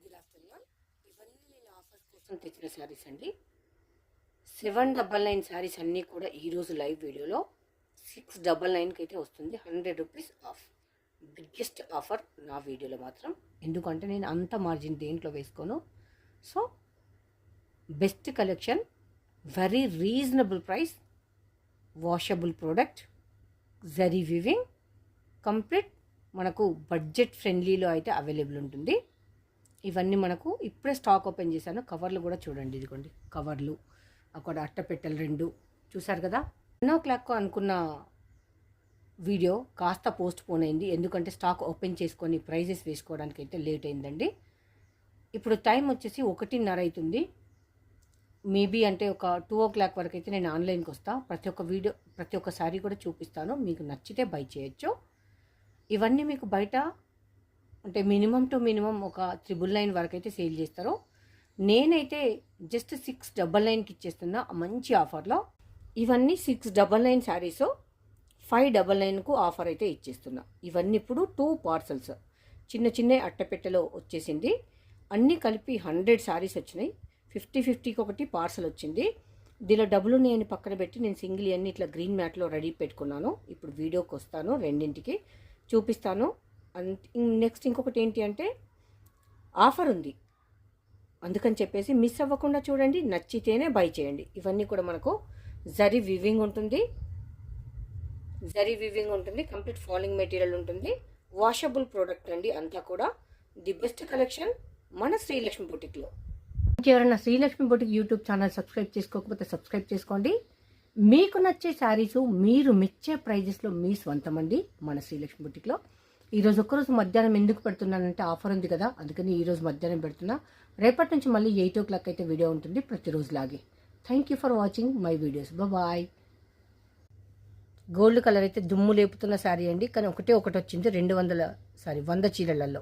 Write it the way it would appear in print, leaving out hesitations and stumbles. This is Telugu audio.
Good afternoon. ఇవన్నీ నేను ఆఫర్స్ కోసం తెచ్చిన శారీస్ అండి. 799 శారీస్ అన్నీ కూడా ఈరోజు లైవ్ వీడియోలో 699కి అయితే వస్తుంది. 100 రూపీస్ ఆఫ్. బిగ్గెస్ట్ ఆఫర్ నా వీడియోలో మాత్రం, ఎందుకంటే నేను అంత మార్జిన్ దేంట్లో వేసుకోను. So best collection, very reasonable price, washable product, zari weaving, complete మనకు బడ్జెట్ ఫ్రెండ్లీలో అయితే అవైలబుల్ ఉంటుంది. ఇవన్నీ మనకు ఇప్పుడే స్టాక్ ఓపెన్ చేశాను. కవర్లు కూడా చూడండి, ఇదిగోండి కవర్లు, అక్కడ అట్టపెట్టెలు 2 చూసారు కదా. 10 o'clock అనుకున్న వీడియో కాస్త పోస్ట్ పోన్ అయింది, ఎందుకంటే స్టాక్ ఓపెన్ చేసుకొని ప్రైజెస్ వేసుకోవడానికి అయితే లేట్ అయిందండి. ఇప్పుడు టైం వచ్చేసి 1:30 అవుతుంది. మేబీ అంటే ఒక 2 o'clock వరకు అయితే నేను ఆన్లైన్కి వస్తాను. ప్రతి ఒక్క సారీ కూడా చూపిస్తాను, మీకు నచ్చితే బై చేయొచ్చు. ఇవన్నీ మీకు బయట అంటే మినిమం టు మినిమం ఒక 999 వరకు అయితే సేల్ చేస్తారు. నేనైతే జస్ట్ 699కి ఇచ్చేస్తున్నా మంచి ఆఫర్లో. ఇవన్నీ 699 శారీస్ 599కు ఆఫర్ అయితే ఇచ్చేస్తున్నా. ఇవన్నీ ఇప్పుడు 2 పార్సల్స్ చిన్న చిన్న అట్టపెట్టెలో వచ్చేసింది. అన్నీ కలిపి 100 శారీస్ వచ్చినాయి. 50-50కి ఒకటి పార్సల్ వచ్చింది. దీనిలో డబ్బులు నేను పక్కన పెట్టి నేను సింగిల్ అన్ని ఇట్లా గ్రీన్ మ్యాట్లో రెడీ పెట్టుకున్నాను. ఇప్పుడు వీడియోకి వస్తాను, రెండింటికి చూపిస్తాను. నెక్స్ట్ ఇంకొకటి ఏంటి అంటే ఆఫర్ ఉంది, అందుకని చెప్పేసి మిస్ అవ్వకుండా చూడండి, నచ్చితేనే బై చేయండి. ఇవన్నీ కూడా మనకు జరీ వివింగ్ ఉంటుంది, కంప్లీట్ ఫాలింగ్ మెటీరియల్ ఉంటుంది, వాషబుల్ ప్రోడక్ట్ అండి. అంతా కూడా ది బెస్ట్ కలెక్షన్ మన శ్రీలక్ష్మి బుటిక్లో. ఇంకెవరైనా Srilakshmi boutique YouTube channel subscribe చేసుకోకపోతే సబ్స్క్రైబ్ చేసుకోండి. మీకు నచ్చే శారీసు మీరు మెచ్చే ప్రైజెస్లో మీ స్వంతమండి మన శ్రీలక్ష్మి బుటిక్లో. ఈరోజు ఒక్కరోజు మధ్యాహ్నం ఎందుకు పెడుతున్నానంటే ఆఫర్ ఉంది కదా, అందుకని ఈరోజు మధ్యాహ్నం పెడుతున్నా. రేపటి నుంచి మళ్ళీ 8 o'clock అయితే వీడియో ఉంటుంది ప్రతిరోజు లాగే. Thank you for watching my videos. Bye. Gold colour అయితే దుమ్ము లేపుతున్న శారీ అండి, కానీ ఒకటి వచ్చింది 100 చీరలలో.